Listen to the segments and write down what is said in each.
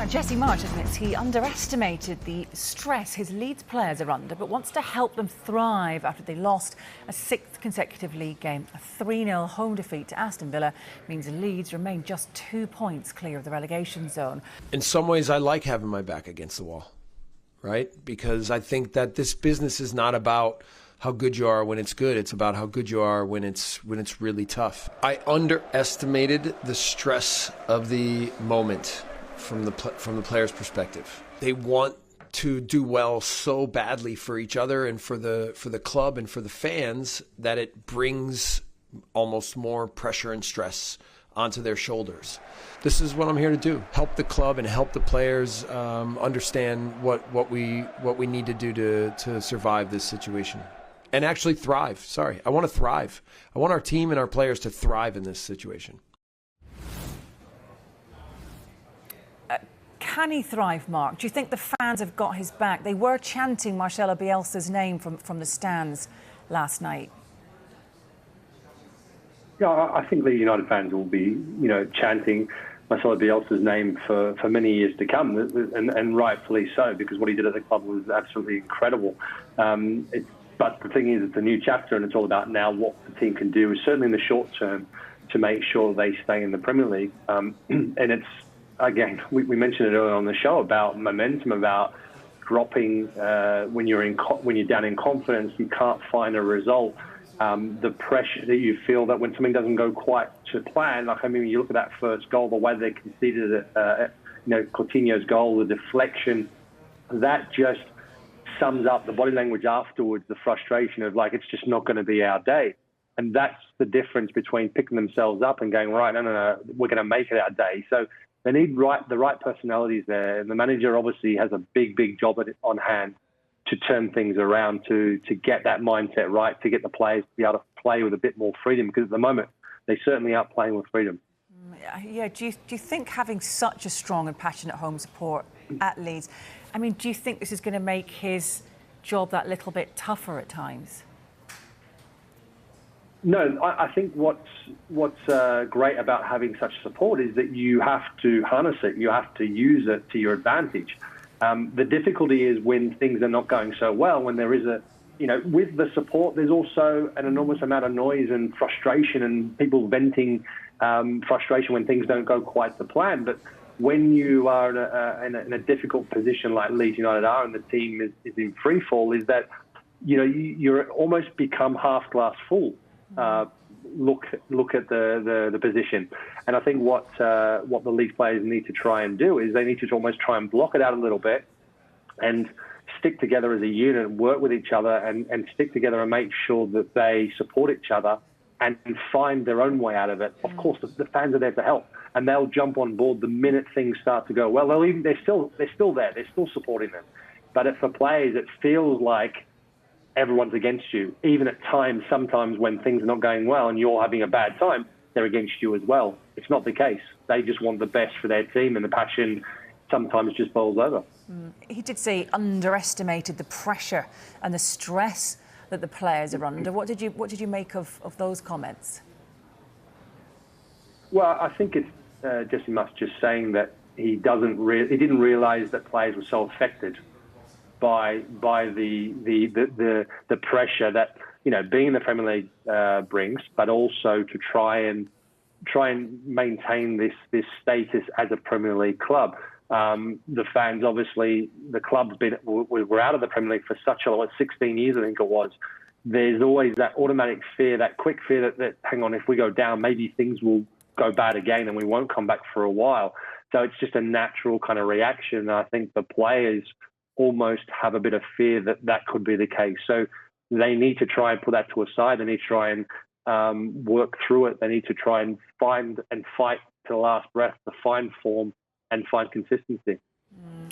Jesse Marsch admits he underestimated the stress his Leeds players are under, but wants to help them thrive after they lost a sixth consecutive league game. A 3-0 home defeat to Aston Villa means Leeds remain just 2 points clear of the relegation zone. In some ways, I like having my back against the wall, right? Because I think that this business is not about how good you are when it's good. It's about how good you are when it's really tough. I underestimated the stress of the moment from the players' perspective. They want to do well so badly for each other and for the club and for the fans that it brings almost more pressure and stress onto their shoulders. This is what I'm here to do: help the club and help the players understand what we need to do to survive this situation and actually thrive. Sorry, I want to thrive. I want our team and our players to thrive in this situation. Can he thrive, Mark? Do you think the fans have got his back? They were chanting Marcelo Bielsa's name from the stands last night. Yeah, I think the United fans will be, chanting Marcelo Bielsa's name for many years to come, and rightfully so, because what he did at the club was absolutely incredible. But the thing is, it's a new chapter, and it's all about now what the team can do, certainly in the short term, to make sure they stay in the Premier League. And it's, again, we mentioned it earlier on the show about momentum, about dropping when you're down in confidence, you can't find a result. The pressure that you feel that when something doesn't go quite to plan, you look at that first goal, the way they conceded it, Coutinho's goal, the deflection, that just sums up the body language afterwards, the frustration of it's just not going to be our day. And that's the difference between picking themselves up and going, right, no, we're going to make it our day. So they need the right personalities there. And the manager obviously has a big job on hand to turn things around, to get that mindset right, to get the players to be able to play with a bit more freedom, because at the moment they certainly aren't playing with freedom. Yeah. Do you think having such a strong and passionate home support at Leeds, do you think this is going to make his job that little bit tougher at times? No, I think what's great about having such support is that you have to harness it. You have to use it to your advantage. The difficulty is when things are not going so well, when there is with the support, there's also an enormous amount of noise and frustration and people venting frustration when things don't go quite to plan. But when you are in a difficult position like Leeds United are, and the team is in free fall, is that you're almost become half glass full. Look at the position, and I think what the Leeds players need to try and do is they need to almost try and block it out a little bit and stick together as a unit and work with each other and stick together and make sure that they support each other and find their own way out of it. Of course, the fans are there to help, and they'll jump on board the minute things start to go well. They're still there. They're still supporting them. But for players, it feels like everyone's against you. Even at times, sometimes when things are not going well and you're having a bad time, they're against you as well. It's not the case. They just want the best for their team, and the passion sometimes just boils over. He did say he underestimated the pressure and the stress that the players are under. What did you make of those comments? Well, I think it's Jesse Marsch just saying that he didn't realise that players were so affected by the pressure that being in the Premier League brings, but also to try and maintain this status as a Premier League club. The fans, obviously, the club's we're out of the Premier League for 16 years, I think it was. There's always that automatic fear, that quick fear that hang on, if we go down, maybe things will go bad again and we won't come back for a while. So it's just a natural kind of reaction. I think the players almost have a bit of fear that could be the case. So they need to try and put that to a side. They need to try and work through it. They need to try and find and fight to the last breath to find form and find consistency.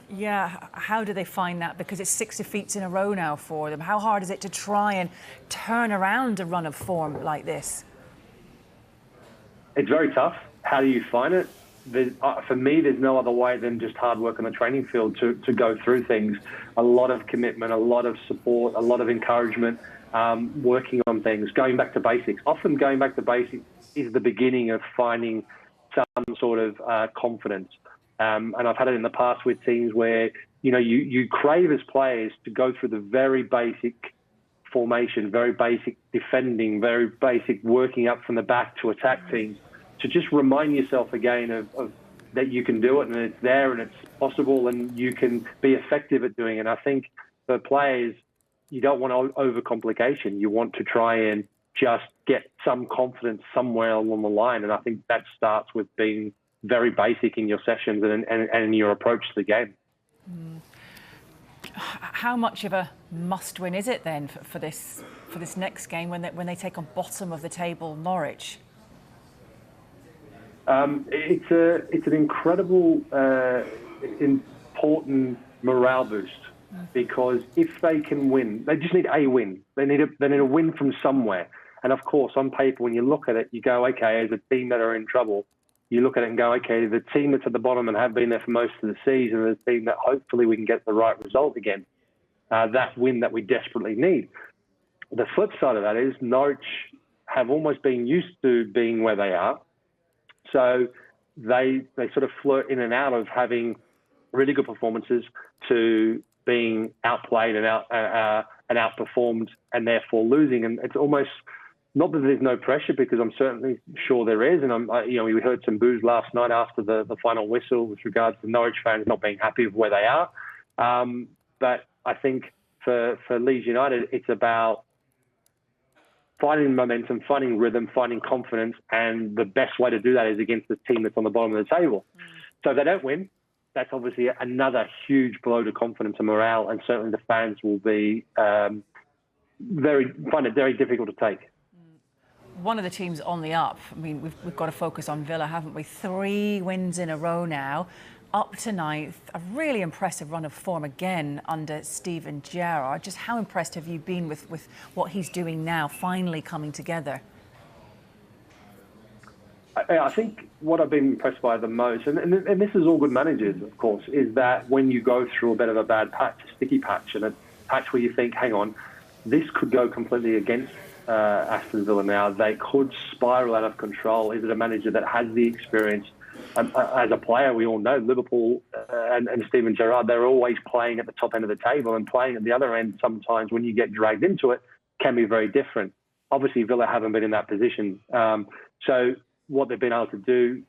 Yeah, how do they find that? Because it's 6 defeats in a row now for them. How hard is it to try and turn around a run of form like this? It's very tough. How do you find it? For me, there's no other way than just hard work on the training field to go through things. A lot of commitment, a lot of support, a lot of encouragement, working on things, going back to basics. Often going back to basics is the beginning of finding some sort of confidence. And I've had it in the past with teams where, you crave as players to go through the very basic formation, very basic defending, very basic working up from the back to attack teams, to just remind yourself again of that you can do it, and it's there and it's possible, and you can be effective at doing it. And I think for players, you don't want overcomplication. You want to try and just get some confidence somewhere along the line. And I think that starts with being very basic in your sessions and in your approach to the game. How much of a must-win is it then for this next game when they take on bottom of the table Norwich? It's an incredible, important morale boost, because if they can win, they just need a win. They need a win from somewhere. And of course, on paper, when you look at it, you go, okay, as a team that are in trouble, you look at it and go, okay, the team that's at the bottom and have been there for most of the season is a team that hopefully we can get the right result again. That win that we desperately need. The flip side of that is Norwich have almost been used to being where they are. So they sort of flirt in and out of having really good performances to being outplayed and outperformed and therefore losing. And it's almost not that there's no pressure, because I'm certainly sure there is. And we heard some boos last night after the final whistle with regards to Norwich fans not being happy with where they are. But I think for Leeds United, it's about finding momentum, finding rhythm, finding confidence, and the best way to do that is against the team that's on the bottom of the table. So if they don't win, that's obviously another huge blow to confidence and morale, and certainly the fans will be find it very difficult to take. One of the teams on the up. I mean, we've got to focus on Villa, haven't we? 3 wins in a row now, up to 9th. A really impressive run of form again under Steven Gerrard. Just how impressed have you been with what he's doing now, finally coming together? I think what I've been impressed by the most, and this is all good managers, of course, is that when you go through a bit of a bad patch, a sticky patch, and a patch where you think, hang on, this could go completely against Aston Villa now. They could spiral out of control. Is it a manager that has the experience? As a player, we all know Liverpool and Steven Gerrard, they're always playing at the top end of the table, and playing at the other end sometimes when you get dragged into it can be very different. Obviously, Villa haven't been in that position. So what they've been able to do,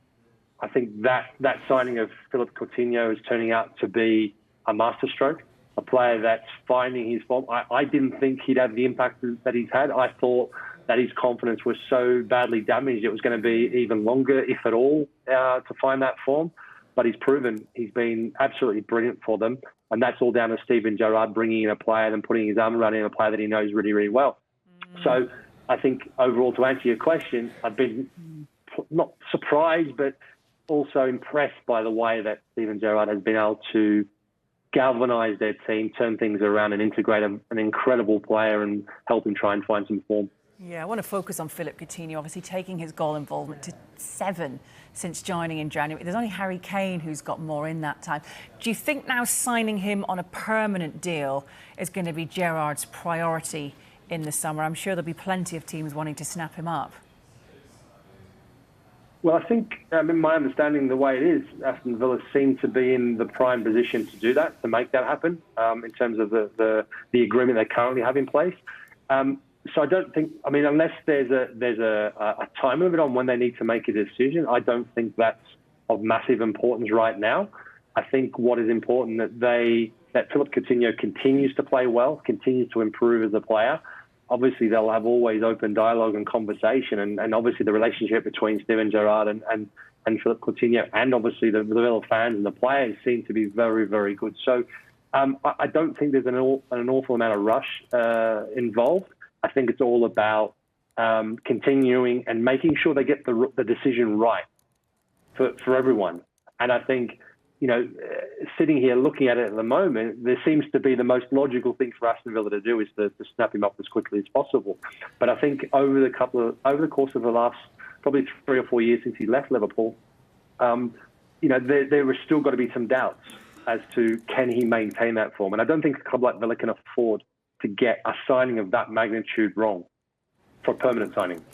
I think that signing of Philippe Coutinho is turning out to be a masterstroke, a player that's finding his form. I didn't think he'd have the impact that he's had. I thought that his confidence was so badly damaged it was going to be even longer, if at all, to find that form. But he's proven he's been absolutely brilliant for them. And that's all down to Steven Gerrard bringing in a player and putting his arm around in a player that he knows really, really well. So I think overall, to answer your question, I've been not surprised, but also impressed by the way that Steven Gerrard has been able to galvanise their team, turn things around and integrate an incredible player and help him try and find some form. Yeah, I want to focus on Philippe Coutinho, obviously taking his goal involvement to 7 since joining in January. There's only Harry Kane who's got more in that time. Do you think now signing him on a permanent deal is going to be Gerrard's priority in the summer? I'm sure there'll be plenty of teams wanting to snap him up. Well, I think, in my understanding, the way it is, Aston Villa seem to be in the prime position to do that, to make that happen, in terms of the agreement they currently have in place. So I don't think, unless there's a time limit on when they need to make a decision, I don't think that's of massive importance right now. I think what is important that Philippe Coutinho continues to play well, continues to improve as a player. Obviously, they'll have always open dialogue and conversation, and obviously the relationship between Steven Gerrard and Philippe Coutinho, and obviously the Villa fans and the players seem to be very, very good. So I don't think there's an awful amount of rush involved. I think it's all about continuing and making sure they get the decision right for everyone. And I think, sitting here looking at it at the moment, there seems to be the most logical thing for Aston Villa to do is to snap him up as quickly as possible. But I think over the course of the last probably 3 or 4 years since he left Liverpool, there has still got to be some doubts as to can he maintain that form. And I don't think a club like Villa can afford to get a signing of that magnitude wrong for a permanent signing.